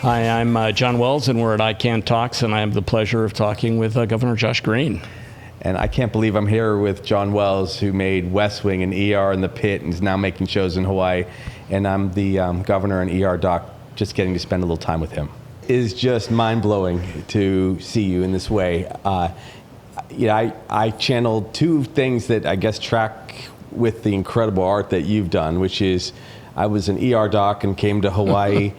Hi, I'm John Wells, and we're at ICAN Talks, and I have the pleasure of talking with Governor Josh Green. And I can't believe I'm here with John Wells, who made West Wing and ER and The Pit, and is now making shows in Hawaii. And I'm the governor and ER doc, just getting to spend a little time with him. It is just mind-blowing to see you in this way. I channeled two things that I guess track with the incredible art that you've done, which is I was an ER doc and came to Hawaii,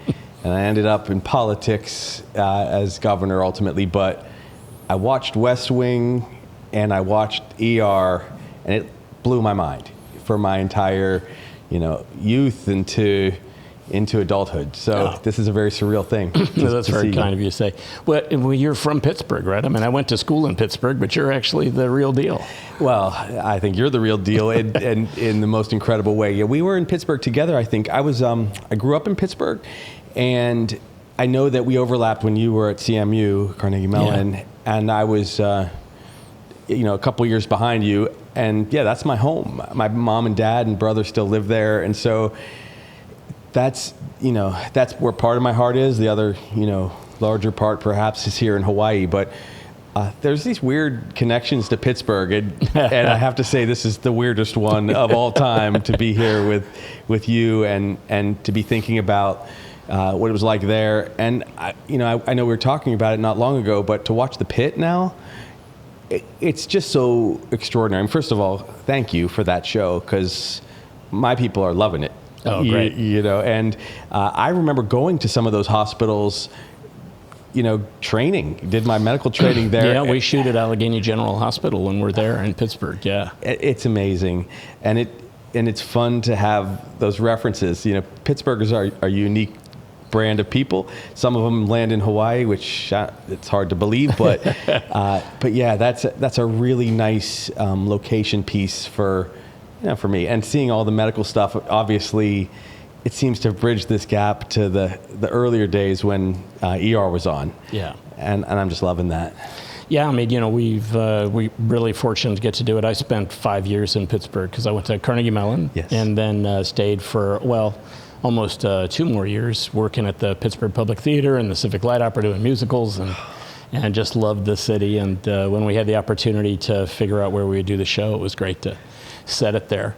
and I ended up in politics as governor ultimately, but I watched West Wing and I watched ER, and it blew my mind for my entire, youth into adulthood. So This is a very surreal thing. That's very kind of you to say. Well, you're from Pittsburgh, right? I mean, I went to school in Pittsburgh, but you're actually the real deal. Well, I think you're the real deal and in the most incredible way. Yeah, we were in Pittsburgh together, I think. I grew up in Pittsburgh, and I know that we overlapped when you were at CMU, Carnegie Mellon, and I was a couple years behind you. And yeah, that's my home. My mom and dad and brother still live there. And so that's where part of my heart is. The other, larger part perhaps is here in Hawaii. But there's these weird connections to Pittsburgh. And I have to say this is the weirdest one of all time to be here with you and to be thinking about what it was like there. And, I know we were talking about it not long ago, but to watch The Pit now, it's just so extraordinary. And first of all, thank you for that show, because my people are loving it. Oh, great. And I remember going to some of those hospitals, training, did my medical training there. Yeah, we shoot at Allegheny General Hospital when we're there in Pittsburgh, yeah. It's amazing. And it's fun to have those references. Pittsburghers are unique brand of people. Some of them land in Hawaii, which it's hard to believe, but yeah, that's a really nice location piece for me. And seeing all the medical stuff, obviously, it seems to bridge this gap to the earlier days when ER was on. Yeah, and I'm just loving that. Yeah, I mean, we really fortunate to get to do it. I spent 5 years in Pittsburgh because I went to Carnegie Mellon, yes, and then stayed for almost 2 more years working at the Pittsburgh Public Theater and the Civic Light Opera doing musicals, and just loved the city. And when we had the opportunity to figure out where we would do the show, it was great to set it there.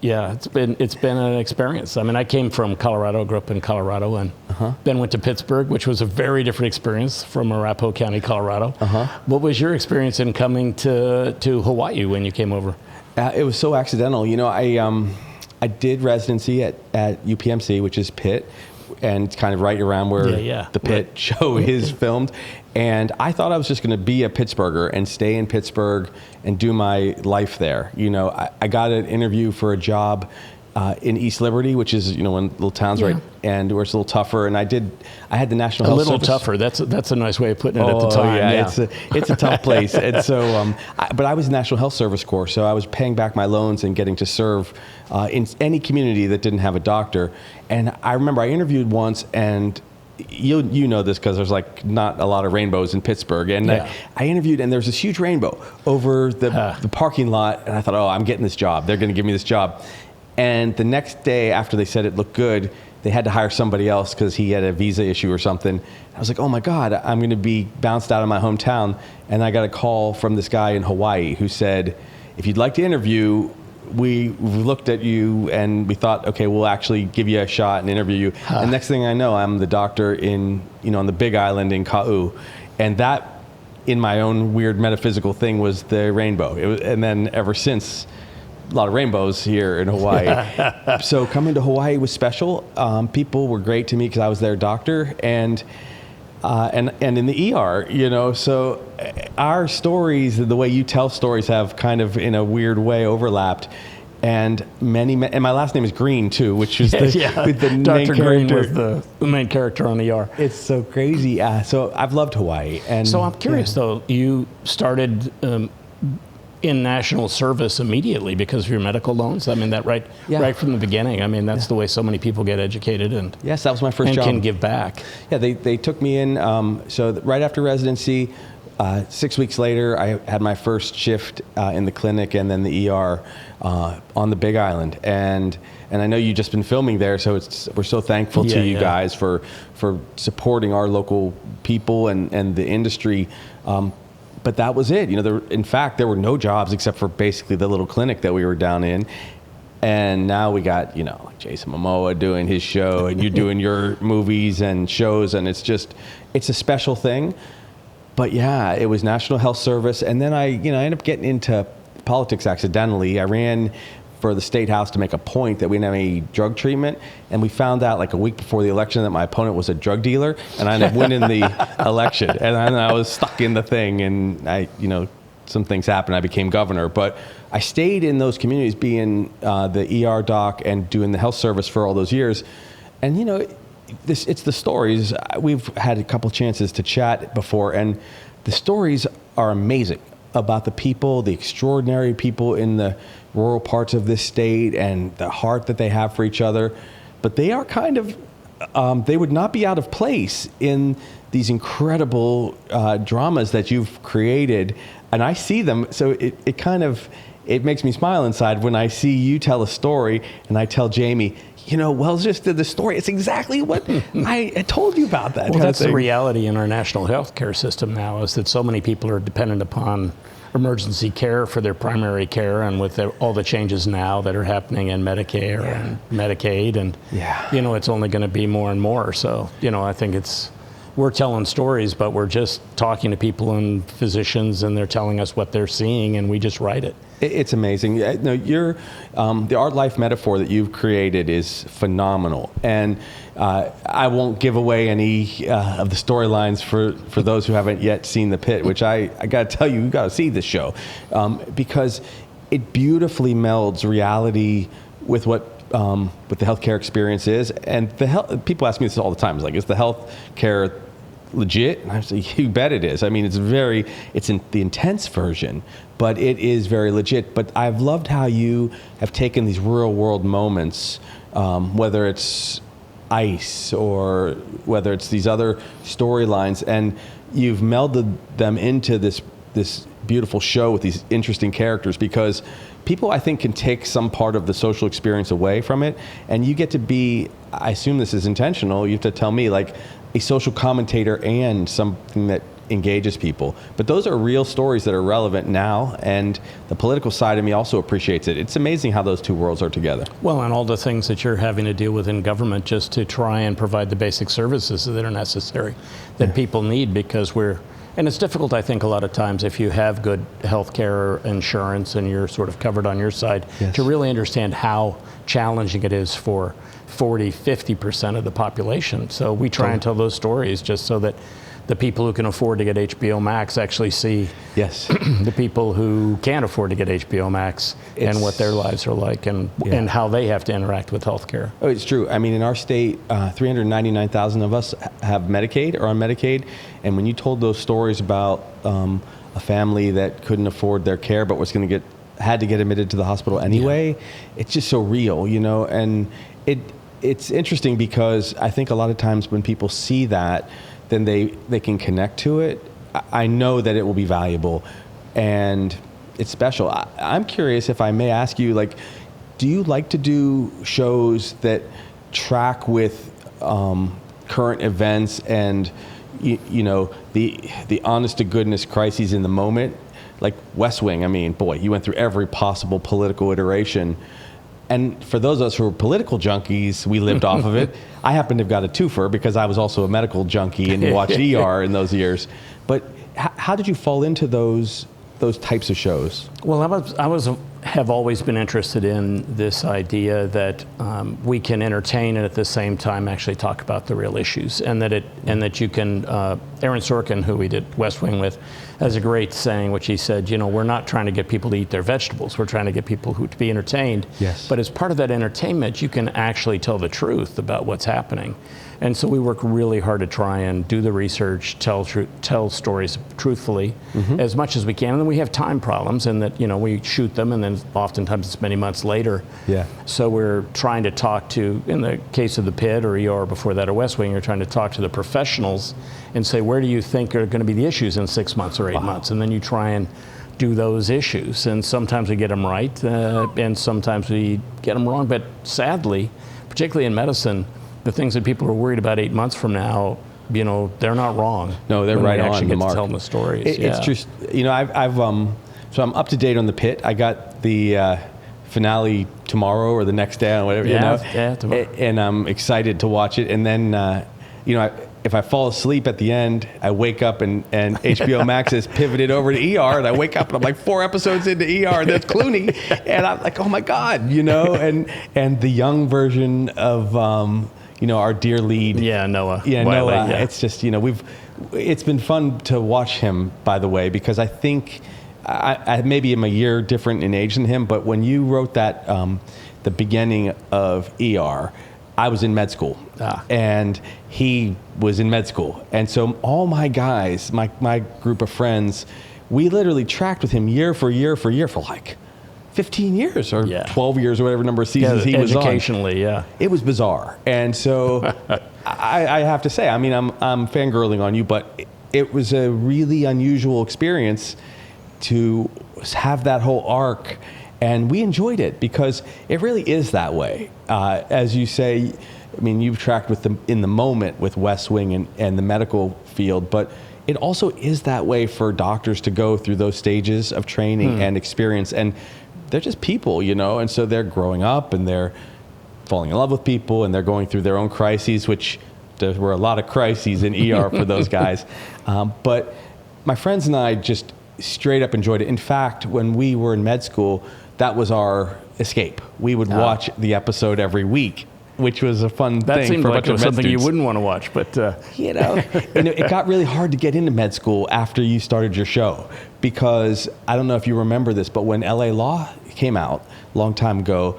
Yeah, it's been an experience. I mean, I came from Colorado, grew up in Colorado, and then went to Pittsburgh, which was a very different experience from Arapahoe County, Colorado. What was your experience in coming to Hawaii when you came over? It was so accidental. I did residency at UPMC, which is Pitt, and it's kind of right around where the Pitt show is filmed. And I thought I was just going to be a Pittsburgher and stay in Pittsburgh and do my life there. I got an interview for a job in East Liberty, which is one little towns right, and where it's a little tougher. And I had the National Health Service. A little tougher. That's a nice way of putting it at the time. Yeah. It's a tough place. And so, but I was National Health Service Corps, so I was paying back my loans and getting to serve in any community that didn't have a doctor. And I remember I interviewed once, and you know this because there's not a lot of rainbows in Pittsburgh, and I interviewed, and there's this huge rainbow over the parking lot, and I thought, I'm getting this job. They're going to give me this job. And the next day, after they said it looked good, they had to hire somebody else because he had a visa issue or something. I was like, oh my God, I'm going to be bounced out of my hometown. And I got a call from this guy in Hawaii who said, if you'd like to interview, we looked at you and we thought, okay, we'll actually give you a shot and interview you. And next thing I know, I'm the doctor on the Big Island in Ka'u. And that, in my own weird metaphysical thing, was the rainbow. And then ever since, a lot of rainbows here in Hawaii. So coming to Hawaii was special. People were great to me because I was their doctor, and in the ER, so our stories, the way you tell stories, have kind of in a weird way overlapped. And and my last name is Green too, which is the Dr. main Green character. was the main character on ER. It's so crazy. So I've loved Hawaii. And so I'm curious though, you started in national service immediately because of your medical loans? I mean, that right from the beginning. I mean, that's the way so many people get educated and yes, that was my first job. And can give back. Yeah, they took me in. So right after residency, 6 weeks later, I had my first shift in the clinic and then the ER on the Big Island. And I know you've just been filming there, so we're so thankful to you guys for supporting our local people and the industry. But that was it. In fact, there were no jobs except for basically the little clinic that we were down in. And now we got, Jason Momoa doing his show and you doing your movies and shows. And it's a special thing. But yeah, it was National Health Service. And then I ended up getting into politics accidentally. I ran for the State House to make a point that we didn't have any drug treatment. And we found out like a week before the election that my opponent was a drug dealer. And I ended up winning the election. And then I was stuck in the thing. And some things happened. I became governor. But I stayed in those communities being the ER doc and doing the health service for all those years. And, it's the stories. We've had a couple chances to chat before, and the stories are amazing about the people, the extraordinary people in the rural parts of this state and the heart that they have for each other. But they are kind of, they would not be out of place in these incredible dramas that you've created. And I see them, so it makes me smile inside when I see you tell a story and I tell Jamie, Wells just did the story. It's exactly what I told you about that. Well, that's the reality in our national health care system now, is that so many people are dependent upon emergency care for their primary care, and with all the changes now that are happening in Medicare and Medicaid, and it's only going to be more and more. So, I think we're telling stories, but we're just talking to people and physicians, and they're telling us what they're seeing, and we just write it. It's amazing. The art life metaphor that you've created is phenomenal. And I won't give away any of the storylines for those who haven't yet seen The Pit, which I got to tell you, you've got to see this show, because it beautifully melds reality with what the healthcare experience is. And people ask me this all the time. It's like, is the healthcare legit? And I say, you bet it is. I mean, it's in the intense version, but it is very legit. But I've loved how you have taken these real world moments, whether it's ICE or whether it's these other storylines, and you've melded them into this beautiful show with these interesting characters, because people, I think, can take some part of the social experience away from it, and you get to be, I assume this is intentional, you have to tell me, like a social commentator and something that engages people. But those are real stories that are relevant now, and the political side of me also appreciates it. It's amazing how those two worlds are together. Well, and all the things that you're having to deal with in government just to try and provide the basic services that are necessary, that people need, because and it's difficult, I think, a lot of times if you have good health care insurance and you're sort of covered on your side, to really understand how challenging it is for 40-50% of the population. So we try and tell those stories just so that the people who can afford to get HBO Max actually see the people who can't afford to get HBO Max and what their lives are like, and how they have to interact with healthcare. Oh, it's true. I mean, in our state, 399,000 of us have Medicaid or on Medicaid, and when you told those stories about a family that couldn't afford their care but was had to get admitted to the hospital anyway, it's just so real, and it's interesting because I think a lot of times when people see that, then they can connect to it. I know that it will be valuable, and it's special. I'm curious, if I may ask you, like, do you like to do shows that track with current events and the honest to goodness crises in the moment? Like West Wing, I mean, boy, you went through every possible political iteration. And for those of us who are political junkies, we lived off of it. I happen to have got a twofer because I was also a medical junkie and watched ER in those years. But how did you fall into those types of shows? Well, have always been interested in this idea that we can entertain and at the same time actually talk about the real issues, and that you can. Aaron Sorkin, who we did West Wing with, has a great saying, which he said, we're not trying to get people to eat their vegetables. We're trying to get people to be entertained. Yes. But as part of that entertainment, you can actually tell the truth about what's happening. And so we work really hard to try and do the research, tell stories truthfully as much as we can. And then we have time problems, and that we shoot them and then and oftentimes it's many months later. Yeah. So we're trying to talk to, in the case of the Pit or ER before that or West Wing, you're trying to talk to the professionals and say, where do you think are going to be the issues in 6 months or 8 months? And then you try and do those issues. And sometimes we get them right, and sometimes we get them wrong. But sadly, particularly in medicine, the things that people are worried about 8 months from now, you know, they're not wrong. No, they're right on the mark. Tell them the stories. It's just, you know, so I'm up to date on the Pit. I got the finale tomorrow or the next day or whatever, you know. Yeah, tomorrow. And I'm excited to watch it. And then, you know, if I fall asleep at the end, I wake up and HBO Max has pivoted over to ER, and I wake up and I'm like 4 episodes into ER, and there's Clooney, and I'm like, oh my God, you know, and the young version of, you know, our dear lead. Yeah, Noah. Yeah, Wiley, Noah. yeah. It's just, you know, it's been fun to watch him, by the way, because I think I maybe am a year different in age than him, but when you wrote that, the beginning of ER, I was in med school, and he was in med school. And so all my guys, my group of friends, we literally tracked with him year for year for like 15 years or 12 years or whatever number of seasons he was on. Educationally, yeah. It was bizarre. And so I have to say, I mean, I'm fangirling on you, but it was a really unusual experience to have that whole arc. And we enjoyed it because it really is that way. As you say, I mean, you've tracked with them in the moment with West Wing and the medical field, but it also is that way for doctors to go through those stages of training and experience. And they're just people, you know, and so they're growing up and they're falling in love with people and they're going through their own crises, which there were a lot of crises in ER for those guys. But my friends and I just straight up enjoyed it. In fact, when we were in med school, that was our escape. We would watch the episode every week, which was a fun thing. That seemed for a like bunch it was of med something students. you wouldn't want to watch, but You know, it got really hard to get into med school after you started your show, because I don't know if you remember this, but when LA Law came out a long time ago,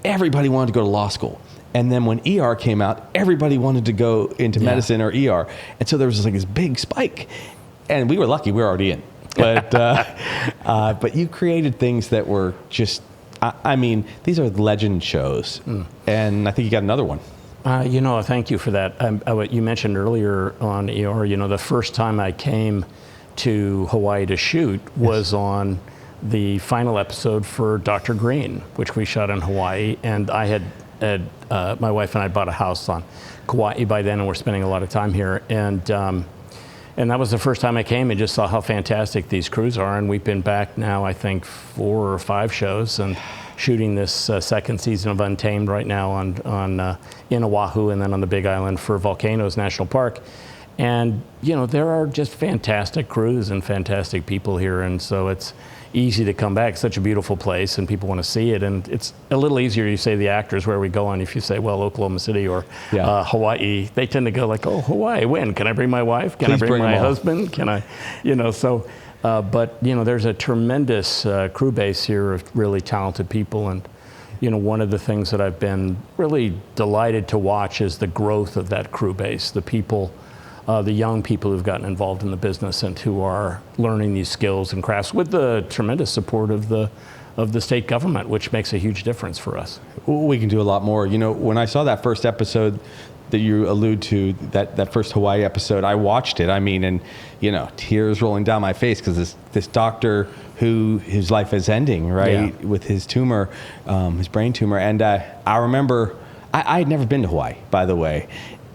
everybody wanted to go to law school. And then when ER came out, everybody wanted to go into medicine or ER. And so there was like this big spike. And we were lucky, we were already in. But you created things that were just, I mean, these are legend shows. And I think you got another one. You know, thank you for that. You mentioned earlier on ER, you know, the first time I came to Hawaii to shoot was on the final episode for Dr. Green, which we shot in Hawaii. And I had my wife and I bought a house on Kauai by then, and we're spending a lot of time here. And that was the first time I came and just saw how fantastic these crews are. And we've been back now, I think, 4 or 5 shows and shooting this second season of Untamed right now in Oahu and then on the Big Island for Volcanoes National Park. And, you know, there are just fantastic crews and fantastic people here. And so it's easy to come back. It's such a beautiful place and people want to see it. And it's a little easier, you say the actors, where we go on. If you say, well, Oklahoma City or Hawaii, they tend to go like, oh, Hawaii, when? Can I bring my wife? Can I bring my husband? Can I, you know, so, but, you know, there's a tremendous crew base here of really talented people. And, you know, one of the things that I've been really delighted to watch is the growth of that crew base, the people, the young people who've gotten involved in the business and who are learning these skills and crafts with the tremendous support of the state government, which makes a huge difference for us. We can do a lot more. You know, when I saw that first episode that you allude to, that first Hawaii episode, I watched it. I mean, and, you know, tears rolling down my face because this doctor whose life is ending, right, with his tumor, his brain tumor. And I remember, I had never been to Hawaii, by the way,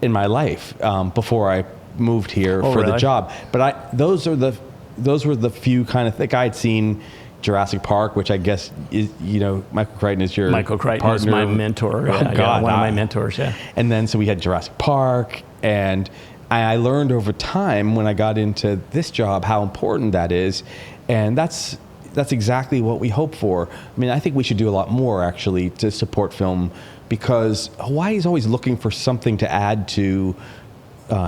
in my life before I moved here for the job. But those were the few kind of things. I had seen Jurassic Park, which I guess is, you know, Michael Crichton is your Michael Crichton partner. is my mentor. Oh, God, one of my mentors, And then so we had Jurassic Park, and I learned over time when I got into this job how important that is, and that's exactly what we hope for. I mean, I think we should do a lot more actually to support film, because Hawaii is always looking for something to add to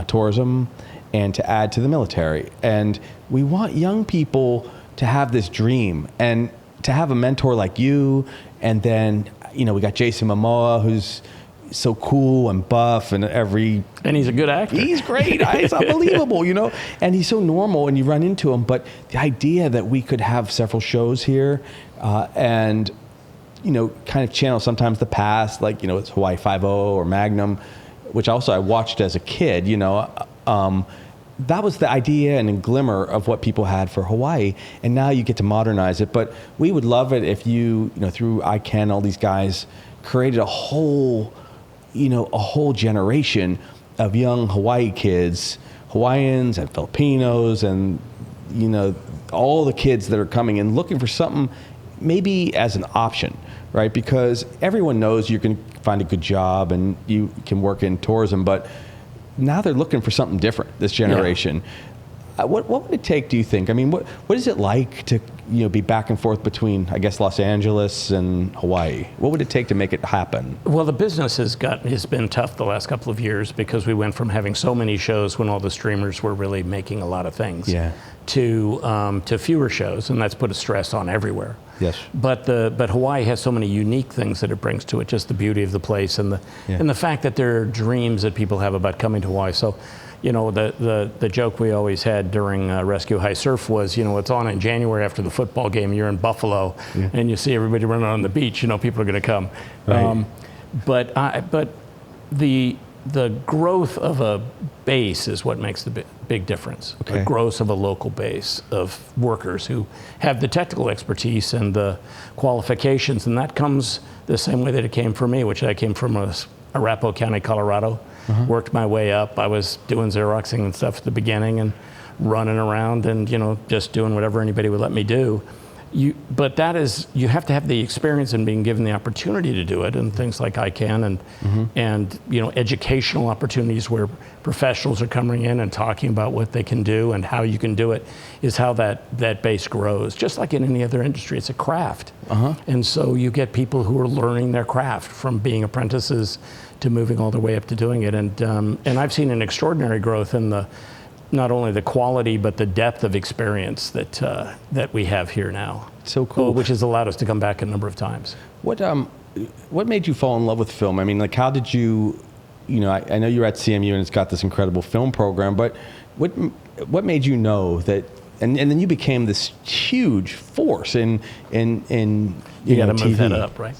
tourism and to add to the military. And we want young people to have this dream and to have a mentor like you. And then, you know, we got Jason Momoa, who's so cool and buff and And he's a good actor. He's great. It's unbelievable, and he's so normal, and you run into him. But the idea that we could have several shows here, and kind of channel sometimes the past, like it's Hawaii 5-0 or Magnum, which also I watched as a kid. That was the idea and a glimmer of what people had for Hawaii, and now you get to modernize it. But we would love it if you through ICAN, all these guys created a whole generation of young Hawaii kids, Hawaiians and Filipinos, and all the kids that are coming and looking for something maybe as an option, right? Because everyone knows you can find a good job and you can work in tourism, but now they're looking for something different, this generation. Yeah. What would it take, do you think? I mean, what is it like to be back and forth between, I guess, Los Angeles and Hawaii? What would it take to make it happen? Well, the business has been tough the last couple of years because we went from having so many shows when all the streamers were really making a lot of things to fewer shows, and that's put a stress on everywhere. Yes. But Hawaii has so many unique things that it brings to it, just the beauty of the place and the fact that there are dreams that people have about coming to Hawaii. So, the joke we always had during Rescue High Surf was, it's on in January after the football game, you're in Buffalo, and you see everybody running on the beach, people are going to come. Right. But the growth of a base is what makes the big difference. Okay. The growth of a local base of workers who have the technical expertise and the qualifications, and that comes the same way that it came for me, which I came from Arapahoe County, Colorado, worked my way up. I was doing Xeroxing and stuff at the beginning and running around and, just doing whatever anybody would let me do. But you have to have the experience and being given the opportunity to do it, and things like ICAN and educational opportunities where professionals are coming in and talking about what they can do and how you can do it is how that base grows. Just like in any other industry, it's a craft. And so you get people who are learning their craft from being apprentices to moving all the way up to doing it. And I've seen an extraordinary growth in not only the quality, but the depth of experience that we have here now. So cool. Which has allowed us to come back a number of times. What made you fall in love with film? I mean, like, how did you, I know you're at CMU and it's got this incredible film program, but what made you know that, and then you became this huge force in you got to move TV. that up, right?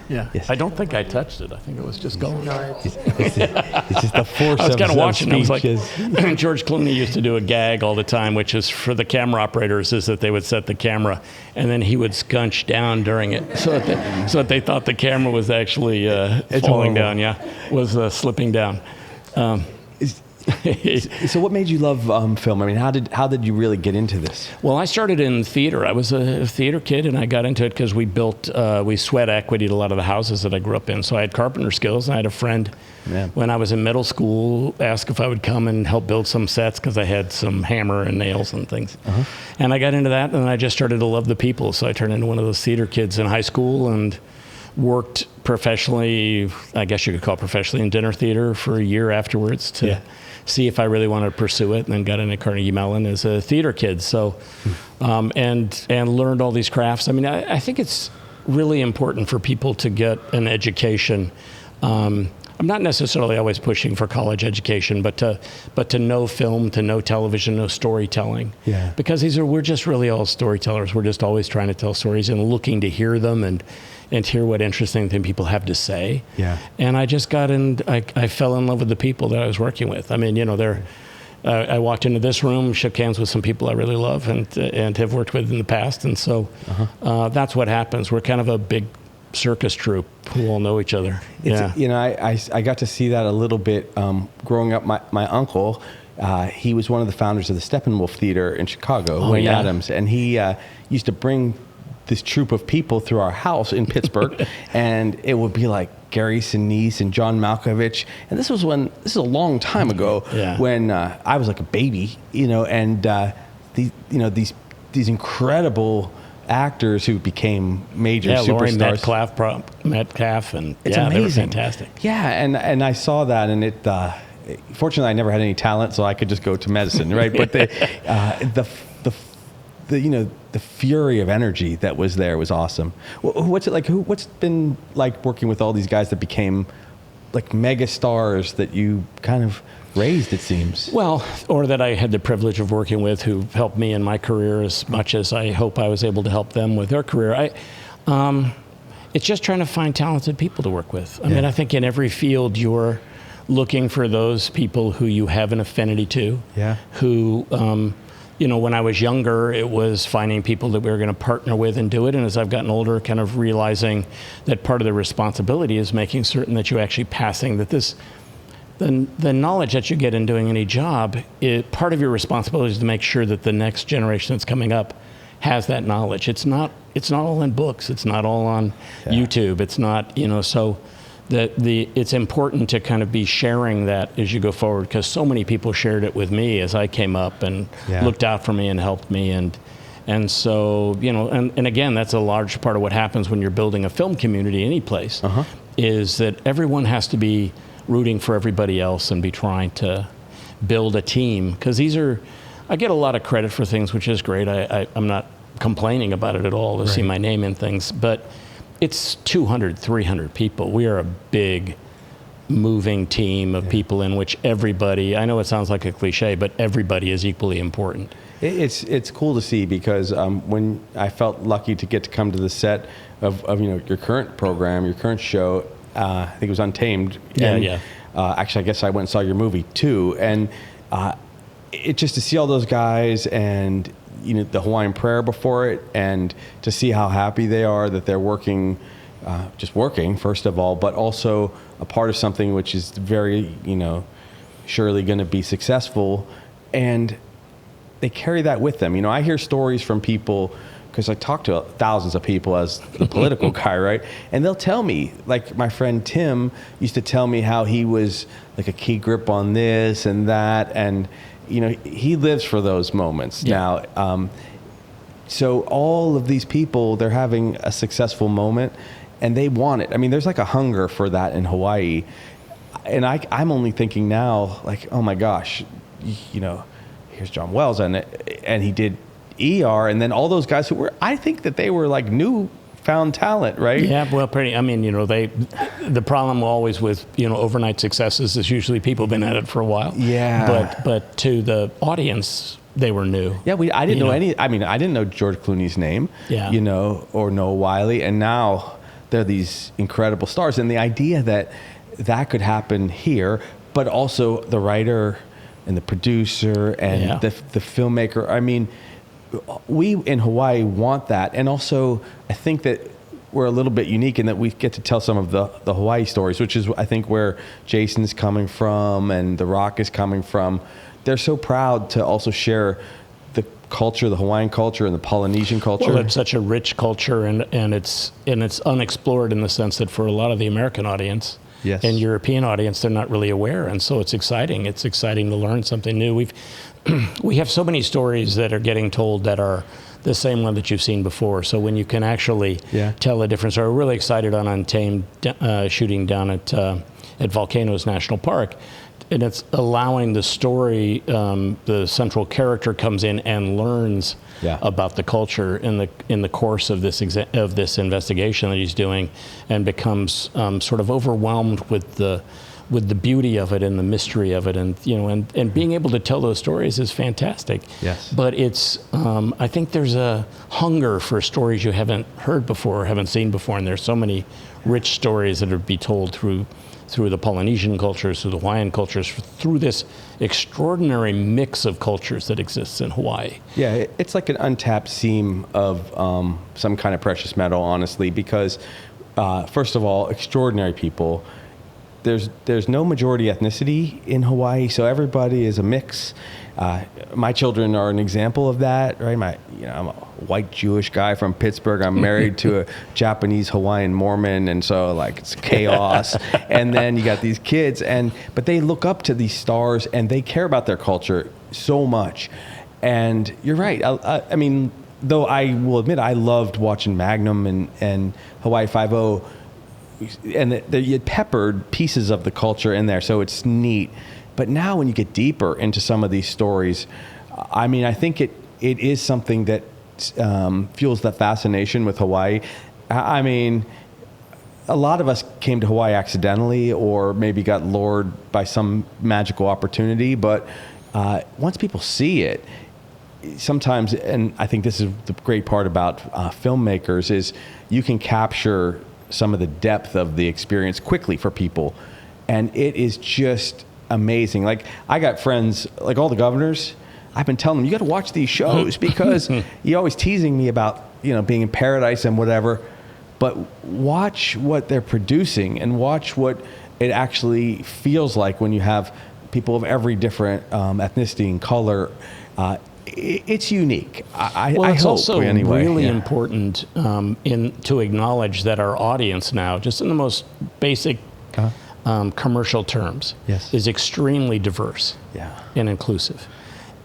Yeah. Yes. I don't think I touched it. I think it was just going. It's just the force I was kind of watching. I was like, speeches. George Clooney used to do a gag all the time, which is for the camera operators, is that they would set the camera and then he would scunch down during it, so that they thought the camera was actually falling down. Yeah, was slipping down. So what made you love film? I mean, how did you really get into this? Well, I started in theater. I was a theater kid, and I got into it because we sweat equity to a lot of the houses that I grew up in. So I had carpenter skills, and I had a friend when I was in middle school ask if I would come and help build some sets because I had some hammer and nails and things. And I got into that, and I just started to love the people. So I turned into one of those theater kids in high school and worked professionally, I guess you could call it professionally, in dinner theater for a year afterwards to see if I really wanted to pursue it, and then got into Carnegie Mellon as a theater kid. So, and learned all these crafts. I mean, I think it's really important for people to get an education. I'm not necessarily always pushing for college education, but to know film, to know television, know storytelling. Yeah. Because we're just really all storytellers. We're just always trying to tell stories and looking to hear them and hear what interesting thing people have to say. Yeah. And I just I fell in love with the people that I was working with. I mean, I walked into this room, shook hands with some people I really love and have worked with in the past. And so that's what happens. We're kind of a big circus troupe who all know each other. I got to see that a little bit growing up. My uncle, he was one of the founders of the Steppenwolf Theater in Chicago, Wayne Adams, and he used to bring this troupe of people through our house in Pittsburgh, and it would be like Gary Sinise and John Malkovich, and this is a long time ago when I was like a baby, and these incredible actors who became major superstars. Metcalf, and it's amazing. They were fantastic. Yeah, and I saw that, and it. Fortunately, I never had any talent, so I could just go to medicine, right? But the fury of energy that was there was awesome. What's it like? What's been like working with all these guys that became like mega stars that you kind of raised, it seems. Well, or that I had the privilege of working with, who helped me in my career as much as I hope I was able to help them with their career. It's just trying to find talented people to work with. I mean, I think in every field you're looking for those people who you have an affinity to, who, when I was younger, it was finding people that we were going to partner with and do it. And as I've gotten older, kind of realizing that part of the responsibility is making certain that you're actually passing that the knowledge that you get in doing any job, part of your responsibility is to make sure that the next generation that's coming up has that knowledge. It's not all in books. It's not all on YouTube. It's not, so it's important to kind of be sharing that as you go forward, because so many people shared it with me as I came up and looked out for me and helped me. And so, and again, that's a large part of what happens when you're building a film community any place, is that everyone has to be rooting for everybody else and be trying to build a team. Because I get a lot of credit for things, which is great. I'm not complaining about it at all to see my name in things, but it's 200, 300 people. We are a big moving team of people in which everybody, I know it sounds like a cliche, but everybody is equally important. It's cool to see, because when I felt lucky to get to come to the set of your current program, your current show, I think it was Untamed. Actually, I guess I went and saw your movie too, and it just to see all those guys and the Hawaiian prayer before it, and to see how happy they are that they're working, just working first of all, but also a part of something which is very surely going to be successful, and they carry that with them. I hear stories from people, because I talk to thousands of people as the political guy, right? And they'll tell me, like my friend Tim used to tell me how he was like a key grip on this and that, and he lives for those moments now. So all of these people, they're having a successful moment and they want it. I mean, there's like a hunger for that in Hawaii. And I'm only thinking now, like, oh my gosh, here's John Wells, and he did ER, and then all those guys who were, I think that they were like newfound talent, right? Yeah, well, the problem always with, overnight successes is usually people have been at it for a while. Yeah. But to the audience, they were new. Yeah, I didn't know I didn't know George Clooney's name, or Noah Wiley, and now they're these incredible stars. And the idea that could happen here, but also the writer and the producer and the filmmaker. I mean, we in Hawaii want that. And also, I think that we're a little bit unique in that we get to tell some of the Hawaii stories, which is, I think, where Jason's coming from and The Rock is coming from. They're so proud to also share the culture, the Hawaiian culture and the Polynesian culture. Well, it's such a rich culture, and it's unexplored in the sense that for a lot of the American audience and European audience, they're not really aware. And so it's exciting. It's exciting to learn something new. We have so many stories that are getting told that are the same one that you've seen before. So when you can actually tell a different story, we're really excited on Untamed shooting down at Volcanoes National Park. And it's allowing the story, the central character comes in and learns about the culture in the course of this investigation that he's doing, and becomes sort of overwhelmed with the beauty of it and the mystery of it, and being able to tell those stories is fantastic. Yes. But it's I think there's a hunger for stories you haven't heard before, haven't seen before, and there's so many rich stories that are be told through the Polynesian cultures, through the Hawaiian cultures, through this extraordinary mix of cultures that exists in Hawaii. Yeah, it's like an untapped seam of some kind of precious metal, honestly, because first of all, extraordinary people. There's no majority ethnicity in Hawaii, so everybody is a mix. My children are an example of that, right? I'm a white Jewish guy from Pittsburgh. I'm married to a Japanese Hawaiian Mormon, and so like it's chaos. And then you got these kids, but they look up to these stars and they care about their culture so much. And you're right. I mean, though I will admit I loved watching Magnum and Hawaii Five-0. And you peppered pieces of the culture in there, so it's neat. But now when you get deeper into some of these stories, I mean, I think it is something that fuels that fascination with Hawaii. I mean, a lot of us came to Hawaii accidentally, or maybe got lured by some magical opportunity. But once people see it, sometimes, and I think this is the great part about filmmakers, is you can capture some of the depth of the experience quickly for people. And it is just amazing. Like, I got friends, like all the governors, I've been telling them, you got to watch these shows because you're always teasing me about, being in paradise and whatever. But watch what they're producing and watch what it actually feels like when you have people of every different ethnicity and color. It's unique. It's hope, also anyway. really important to acknowledge that our audience now, just in the most basic commercial terms, Yes. is extremely diverse and inclusive.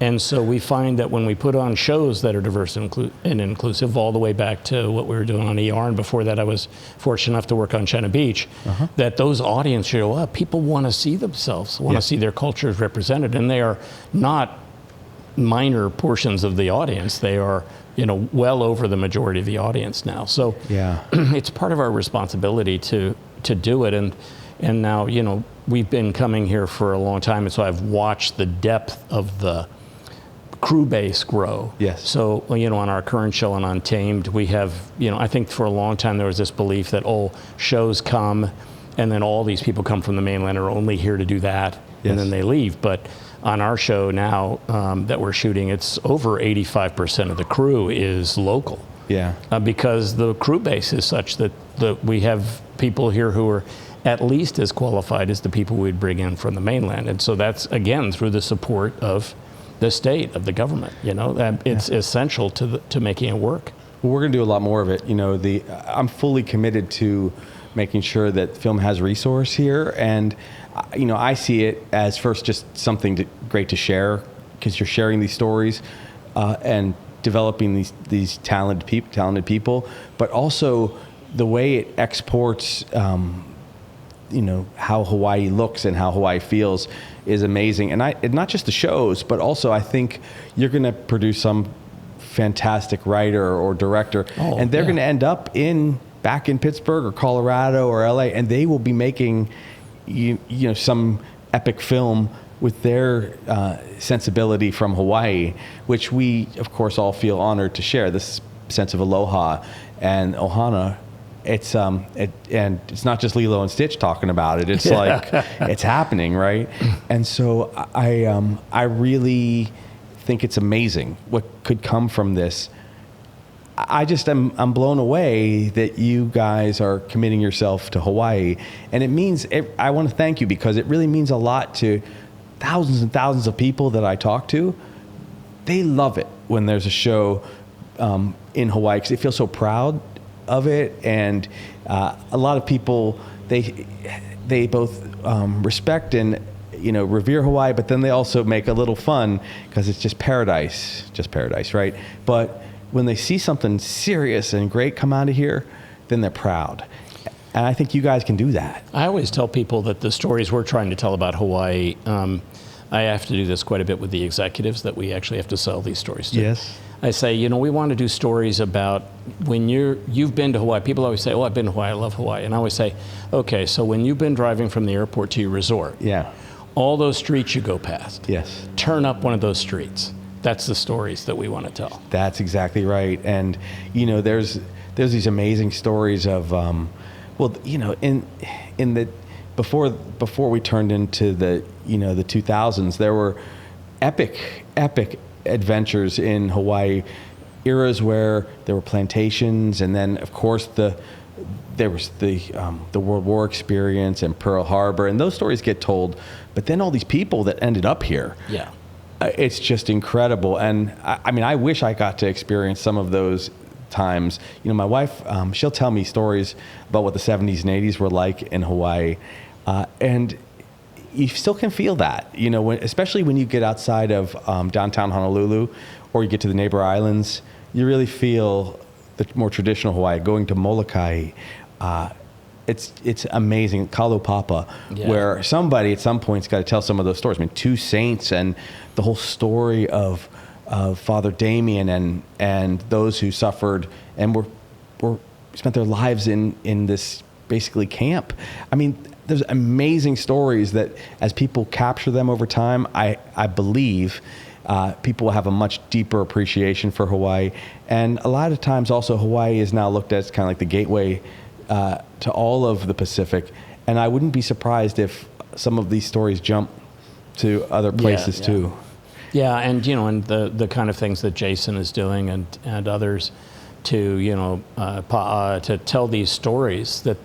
And so we find that when we put on shows that are diverse and inclusive, all the way back to what we were doing on ER, and before that I was fortunate enough to work on China Beach, that those audiences show up. People want to see themselves, want to see their cultures represented, and they are not minor portions of the audience. They are, well over the majority of the audience now. So it's part of our responsibility to do it. And now, we've been coming here for a long time, and so I've watched the depth of the crew base grow. Yes. So, on our current show on Untamed, we have, I think for a long time there was this belief that, shows come and then all these people come from the mainland are only here to do that, and then they leave. But on our show now that we're shooting, it's over 85% of the crew is local. Yeah. Because the crew base is such that we have people here who are at least as qualified as the people we'd bring in from the mainland. And so that's, again, through the support of the state, of the government. It's essential to making it work. Well, we're going to do a lot more of it. I'm fully committed to making sure that film has resource here. And, I see it as first just something great to share, because you're sharing these stories and developing these talented people, but also the way it exports how Hawaii looks and how Hawaii feels is amazing. And not just the shows, but also I think you're going to produce some fantastic writer or director, and they're going to end up back in Pittsburgh or Colorado or LA, and they will be making some epic film with their sensibility from Hawaii, which we of course all feel honored to share, this sense of aloha and ohana. It's and it's not just Lilo and Stitch talking about it. It's like it's happening, right? And so I really think it's amazing what could come from this. I'm blown away that you guys are committing yourself to Hawaii, and it means I want to thank you, because it really means a lot to thousands and thousands of people that I talk to. They love it when there's a show in Hawaii, because they feel so proud of it, and a lot of people they both respect and revere Hawaii, but then they also make a little fun because it's just paradise, right? But when they see something serious and great come out of here, then they're proud. And I think you guys can do that. I always tell people that the stories we're trying to tell about Hawaii, I have to do this quite a bit with the executives that we actually have to sell these stories to. Yes. I say, we want to do stories about when you've been to Hawaii. People always say, I've been to Hawaii, I love Hawaii. And I always say, okay, so when you've been driving from the airport to your resort, all those streets you go past, turn up one of those streets. That's the stories that we want to tell. That's exactly right. And, there's these amazing stories of, in the, before we turned into the, the 2000s, there were epic adventures in Hawaii, eras where there were plantations, and then of course there was the World War experience and Pearl Harbor, and those stories get told. But then all these people that ended up here, it's just incredible. And I wish I got to experience some of those times. My wife, she'll tell me stories about what the 70s and 80s were like in Hawaii, and you still can feel that, especially when you get outside of downtown Honolulu, or you get to the neighbor islands, you really feel the more traditional Hawaii. Going to Molokai, it's amazing. Kalupapa, where somebody at some point's got to tell some of those stories. Two saints, and the whole story of Father Damien and those who suffered and were spent their lives in this basically camp. I mean, there's amazing stories that as people capture them over time, I believe people will have a much deeper appreciation for Hawaii. And a lot of times also Hawaii is now looked at as kind of like the gateway to all of the Pacific. And I wouldn't be surprised if some of these stories jump to other places too. Yeah, and and the kind of things that Jason is doing and others to to tell these stories, that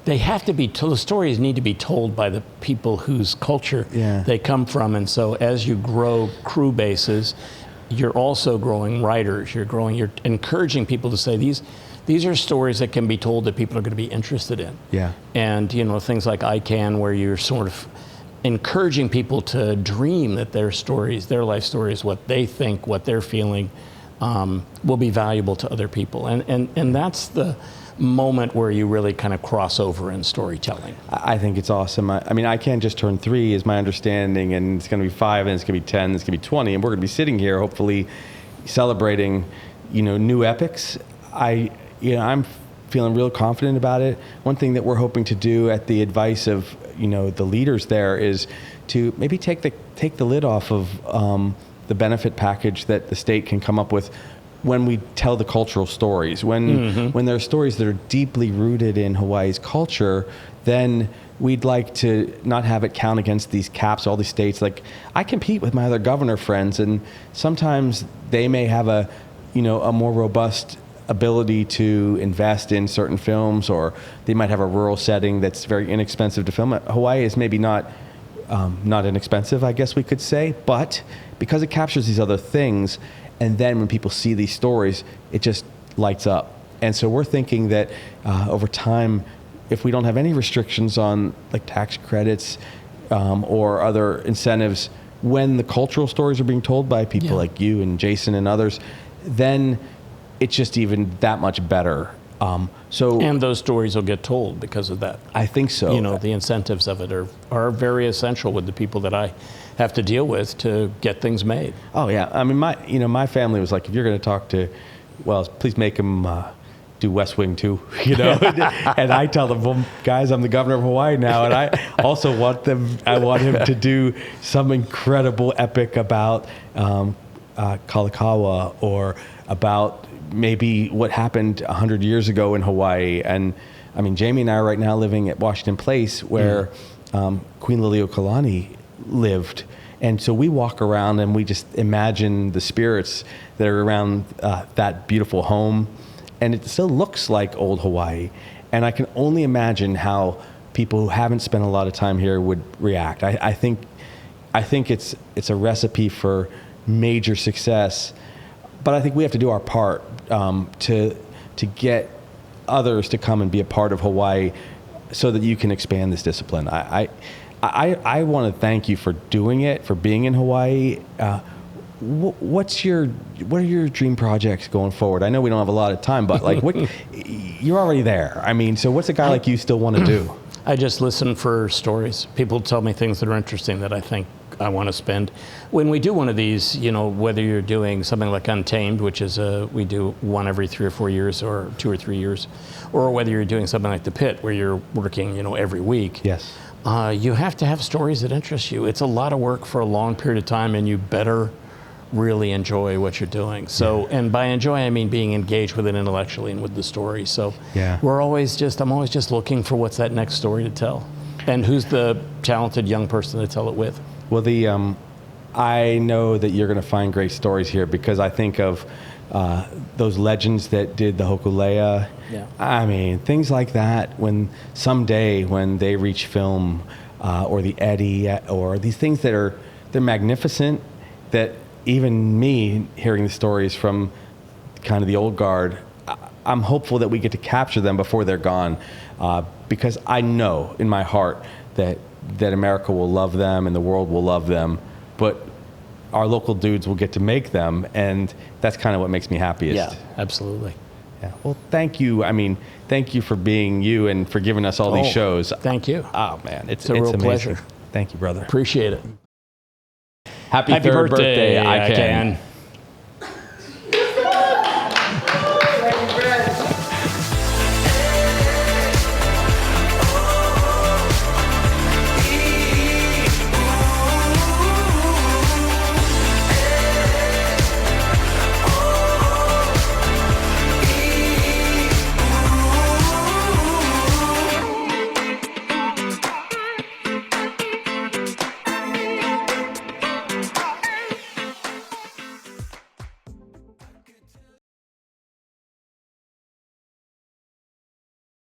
they have to be told. The stories need to be told by the people whose culture they come from. And so as you grow crew bases, you're also growing writers. You're encouraging people to say these are stories that can be told that people are going to be interested in. Yeah. And things like ICAN, where you're sort of encouraging people to dream that their stories, their life stories, what they think, what they're feeling, will be valuable to other people. And that's the moment where you really kind of cross over in storytelling. I think it's awesome. I mean, ICAN just turned 3 is my understanding, and it's going to be 5, and it's going to be 10, and it's going to be 20, and we're going to be sitting here hopefully celebrating, new epics. I'm feeling real confident about it. One thing that we're hoping to do at the advice of the leaders there is to maybe take the lid off of the benefit package that the state can come up with when we tell the cultural stories. When there are stories that are deeply rooted in Hawaii's culture, then we'd like to not have it count against these caps, all these states. Like, I compete with my other governor friends, and sometimes they may have a more robust ability to invest in certain films, or they might have a rural setting that's very inexpensive to film. Hawaii is maybe not inexpensive, I guess we could say, but because it captures these other things, and then when people see these stories, it just lights up. And so we're thinking that over time, if we don't have any restrictions on like tax credits or other incentives, when the cultural stories are being told by people like you and Jason and others, then it's just even that much better. And those stories will get told because of that. I think so. The incentives of it are very essential with the people that I have to deal with to get things made. Oh yeah, I mean my family was like, if you're going to talk to, please make them do West Wing too, And I tell them, well, guys, I'm the governor of Hawaii now, and I also want him to do some incredible epic about Kalakaua, or about maybe what happened 100 years ago in Hawaii. And I mean, Jamie and I are right now living at Washington Place, where Queen Liliuokalani lived. And so we walk around and we just imagine the spirits that are around that beautiful home. And it still looks like old Hawaii. And I can only imagine how people who haven't spent a lot of time here would react. I think it's a recipe for major success. But I think we have to do our part to get others to come and be a part of Hawaii, so that you can expand this discipline. I want to thank you for doing it, for being in Hawaii. What are your dream projects going forward? I know we don't have a lot of time, but you're already there. I mean, so what's a guy like you still want to do? I just listen for stories. People tell me things that are interesting that I think I want to spend. When we do one of these, whether you're doing something like Untamed, which is we do one every 3 or 4 years, or 2 or 3 years, or whether you're doing something like The Pit, where you're working, every week. Yes. You have to have stories that interest you. It's a lot of work for a long period of time, and you better really enjoy what you're doing. So, and by enjoy, I mean being engaged with it intellectually and with the story. So I'm always just looking for what's that next story to tell, and who's the talented young person to tell it with. Well, I know that you're going to find great stories here, because I think of those legends that did the Hokulea. Yeah. I mean, things like that, when someday when they reach film, or the Eddie, or these things they're magnificent, that even me hearing the stories from kind of the old guard, I'm hopeful that we get to capture them before they're gone, because I know in my heart that America will love them and the world will love them, but our local dudes will get to make them, and that's kind of what makes me happiest. Yeah, absolutely. Yeah. Well, thank you. I mean, thank you for being you and for giving us all these shows. Thank you. Oh man, it's a real amazing. pleasure. Thank you, brother. Appreciate it. Happy third birthday, ICAN.